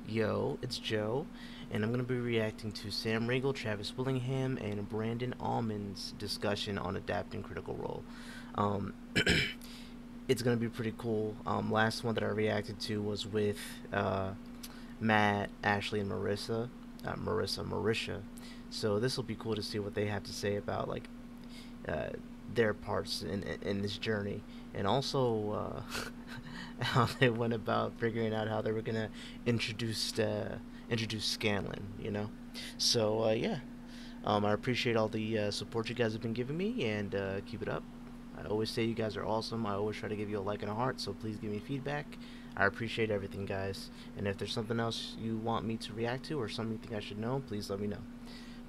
Yo, it's Joe, and I'm going to be reacting to Sam Riegel, Travis Willingham, and Brandon Allman's discussion on adapting Critical Role. Um, it's going to be pretty cool. Last one that I reacted to was with Matt, Ashley, and Marisha. So this will be cool to see what they have to say about uh, their parts in this journey, and also how they went about figuring out how they were gonna introduce introduce Scanlan. So yeah, I appreciate all the support you guys have been giving me, and keep it up. I always say you guys are awesome. I always try to give you a like and a heart, so please give me feedback. I appreciate everything, guys. And if there's something else you want me to react to or something you think I should know, please let me know.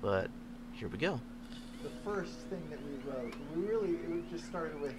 But here we go. The first thing that we wrote, it just started with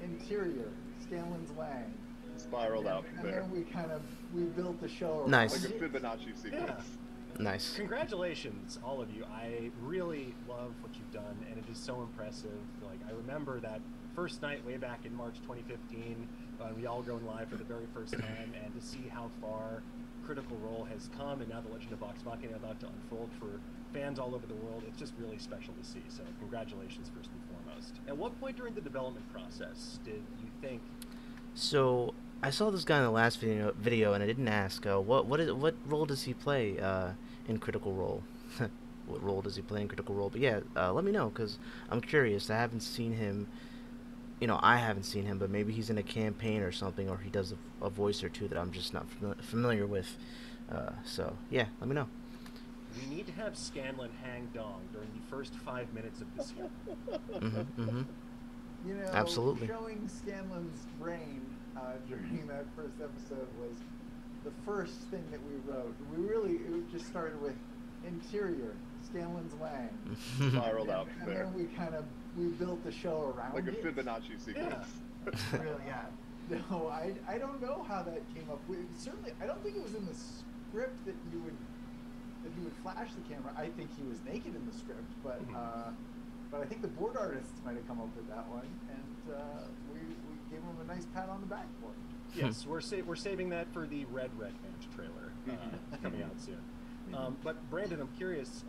interior, Scanlan's Wang. Spiraled out from there. And then we built the show around. Nice. Like a Fibonacci sequence. Nice. Congratulations, all of you. I really love what you've done, and it is so impressive. Like, I remember that first night way back in March 2015, when we all going live for the very first time, and to see how far Critical Role has come, and now the Legend of Vox Machina is about to unfold for fans all over the world. It's just really special to see. So congratulations, first and foremost. At what point during the development process did you think? So I saw this guy in the last video, and I didn't ask. What role does he play in Critical Role? What role does he play in Critical Role? But yeah, let me know, because I'm curious. I haven't seen him. I haven't seen him, but maybe he's in a campaign or something, or he does a voice or two that I'm just not familiar with. So yeah, let me know. We need to have Scanlan hang dong during the first 5 minutes of this year. Absolutely. Showing Scanlan's brain during that first episode was the first thing that we wrote. It just started with interior, Scanlan's Wang. Spiraled out from there. And then we built the show around like a it. Fibonacci sequence. Yeah. Really, yeah. No, I don't know how that came up. Certainly, I don't think it was in the script that he would flash the camera. I think he was naked in the script, but I think the board artists might have come up with that one, and we gave him a nice pat on the back for it. Yes, we're saving that for the Red Ranch trailer coming out soon. But Brandon, I'm curious.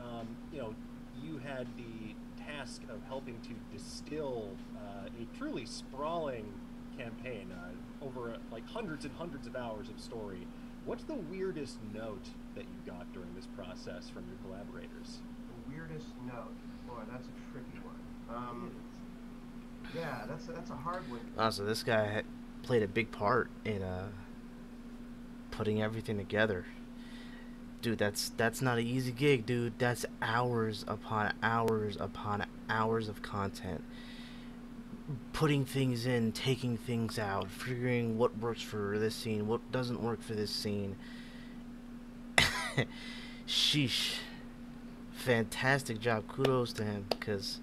You had the task of helping to distill a truly sprawling campaign over like hundreds and hundreds of hours of story. What's the weirdest note that you got during this process from your collaborators? The weirdest note? Boy, that's a tricky one. Yeah, that's a hard one. So this guy played a big part in putting everything together. Dude, that's not an easy gig, dude. That's hours upon hours upon hours of content. Putting things in, taking things out, figuring what works for this scene, what doesn't work for this scene. Sheesh. Fantastic job. Kudos to him, because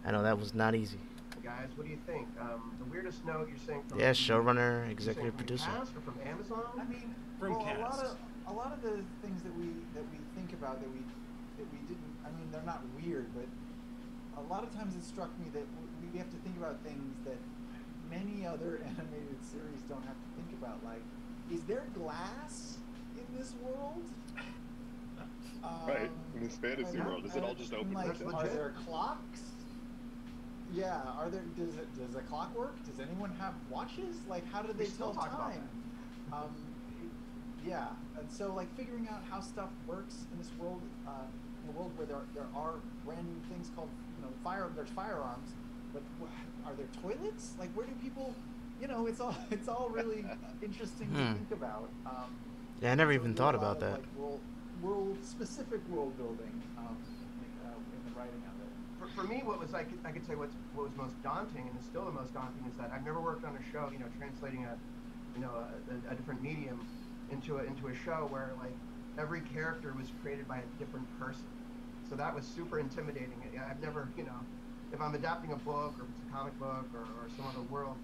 I know that was not easy. Guys, what do you think? The weirdest note you're saying from... Yeah, showrunner, executive producer. From Cast or from Amazon? I mean, from Cast. A lot of the things that we think about that we didn't. I mean, they're not weird, but a lot of times it struck me that we have to think about things that many other animated series don't have to think about. Like, is there glass in this world? Right, in this fantasy world, is it all just open? Like, are there clocks? Yeah, does a clock work? Does anyone have watches? Like, how do they tell time? Yeah, and so like figuring out how stuff works in this world, in a world where there are brand new things called there's firearms, but are there toilets? Like, where do people? It's all really interesting to think about. Yeah, I never even thought about that. Like specific world building in the writing of it. For me, I could say what was most daunting, and is still the most daunting, is that I've never worked on a show, translating a different medium into a show where like every character was created by a different person. So that was super intimidating. I've never, if I'm adapting a book or if it's a comic book or some other world,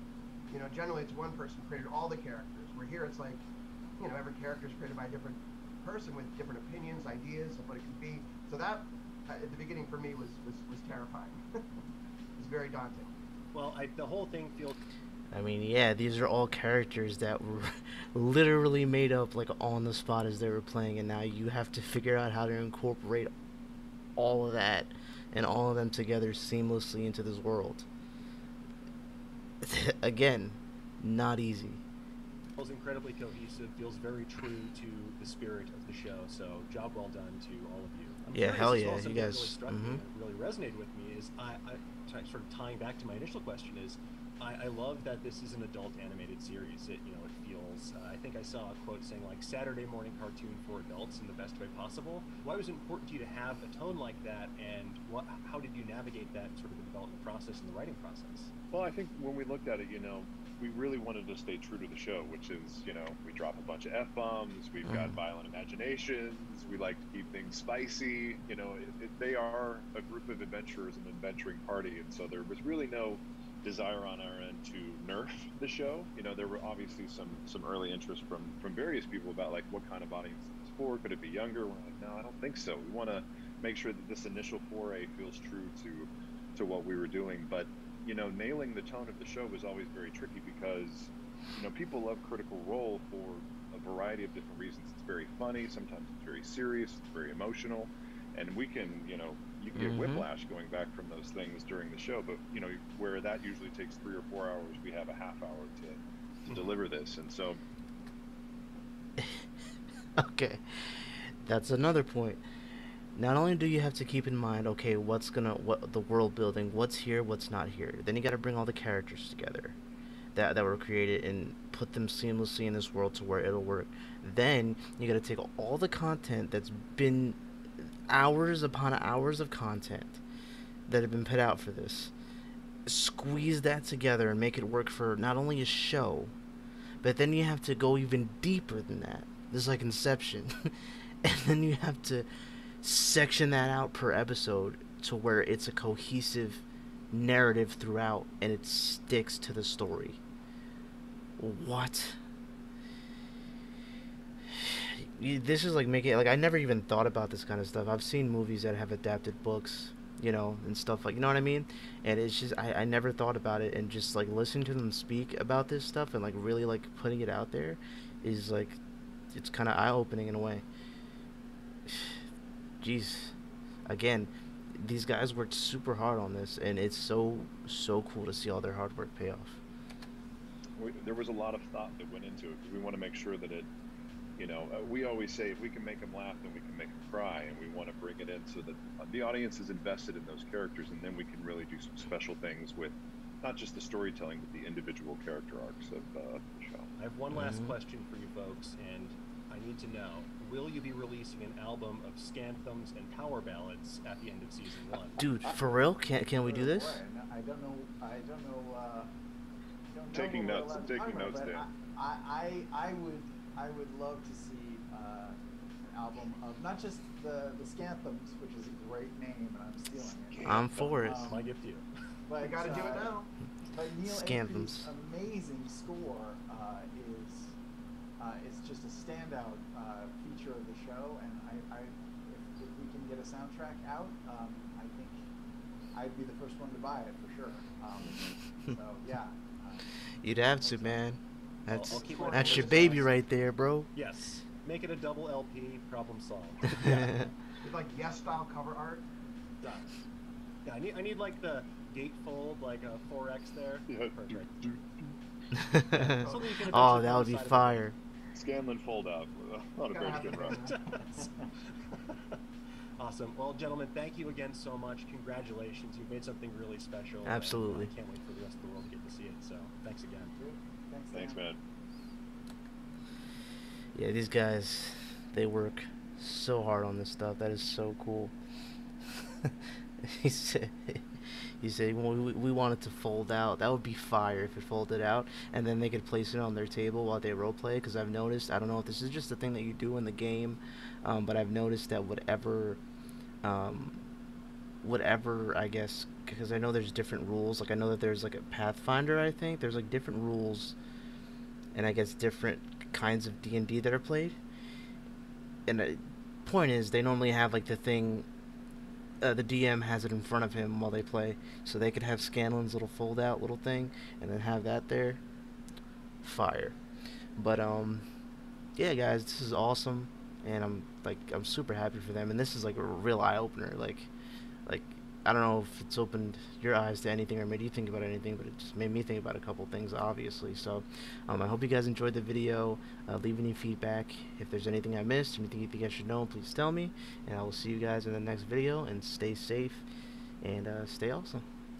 generally it's one person created all the characters. Where here it's like, every character is created by a different person with different opinions, ideas of what it could be. So that at the beginning for me was terrifying. It was very daunting. Well, the whole thing feels... I mean, yeah, these are all characters that were literally made up like on the spot as they were playing, and now you have to figure out how to incorporate all of that and all of them together seamlessly into this world. Again, not easy. Feels incredibly cohesive, feels very true to the spirit of the show. So job well done to all of you. I'm Yeah, curious hell as yeah, well, you something that guys. really struck me and really resonated with me is sort of tying back to my initial question is I love that this is an adult animated series. It it feels I think I saw a quote saying like Saturday morning cartoon for adults in the best way possible. Why was it important to you to have a tone like that, and how did you navigate that sort of the development process and the writing process? Well, I think when we looked at it, we really wanted to stay true to the show, which is, we drop a bunch of F-bombs, we've got violent imaginations, we like to keep things spicy, they are a group of adventurers, an adventuring party, and so there was really no desire on our end to nerf the show. There were obviously some early interest from various people about like what kind of audience it's for, could it be younger? We're like, no, I don't think so. We want to make sure that this initial foray feels true to what we were doing, but nailing the tone of the show was always very tricky because, people love Critical Role for a variety of different reasons. It's very funny, sometimes it's very serious, it's very emotional, and we can, you can get whiplash going back from those things during the show, but, where that usually takes 3 or 4 hours, we have a half hour to deliver this, and so... Okay, that's another point. Not only do you have to keep in mind, okay, what the world building, what's here, what's not here. Then you got to bring all the characters together that were created and put them seamlessly in this world to where it'll work. Then you got to take all the content that's been hours upon hours of content that have been put out for this, squeeze that together and make it work for not only a show, but then you have to go even deeper than that. This is like Inception. And then you have to section that out per episode to where it's a cohesive narrative throughout and it sticks to the story. What? This is like making like I never even thought about this kind of stuff. I've seen movies that have adapted books, and stuff like, what I mean? And it's just I never thought about it, and just like listening to them speak about this stuff and like really like putting it out there is like it's kind of eye-opening in a way. Jeez, again, these guys worked super hard on this, and it's so cool to see all their hard work pay off. There was a lot of thought that went into it because we want to make sure that it, we always say if we can make them laugh, then we can make them cry, and we want to bring it in so that the audience is invested in those characters, and then we can really do some special things with not just the storytelling, but the individual character arcs of the show. I have one last question for you folks, and I need to know, will you be releasing an album of Scanthums and Power Ballads at the end of season 1? Dude, for real? Can we do this? I don't know. Taking notes, Dan. I would love to see an album of not just the Scanthums, which is a great name, and I'm stealing it. I'm for it. My gift to you. But I gotta do it now. But Neil Scanthums. Avery's amazing score is just a standout feature of the show, and if we can get a soundtrack out, I think I'd be the first one to buy it for sure. So yeah. You'd have to, man. I'll keep working That's on your it. baby right there, bro. Yes. Make it a double LP, problem solved. With like style cover art. Done. Yeah, I need like the gatefold, like a 4X there. Yeah. Perfect. Something you can Oh, eventually that would be put on the side of fire. Scanlan fold out. Not a very good run. Awesome. Well, gentlemen, thank you again so much. Congratulations. You've made something really special. Absolutely. And I can't wait for the rest of the world to get to see it. So thanks again. Thanks, man. Yeah, these guys, they work so hard on this stuff. That is so cool. He said we want it to fold out. That would be fire if it folded out, and then they could place it on their table while they roleplay. Because I've noticed, I don't know if this is just a thing that you do in the game, but I've noticed that whatever I guess, because I know there's different rules. Like I know that there's like a Pathfinder. I think there's like different rules, and I guess different kinds of D&D that are played. And the point is, they normally have like the thing the DM has it in front of him while they play, so they could have Scanlan's little fold out little thing, and then have that there. Fire. But yeah, guys, this is awesome, and I'm super happy for them, and this is like a real eye opener. Like I don't know if it's opened your eyes to anything or made you think about anything, but it just made me think about a couple things, obviously. So I hope you guys enjoyed the video. Leave any feedback. If there's anything I missed, anything you think I should know, please tell me, and I will see you guys in the next video, and stay safe and stay awesome.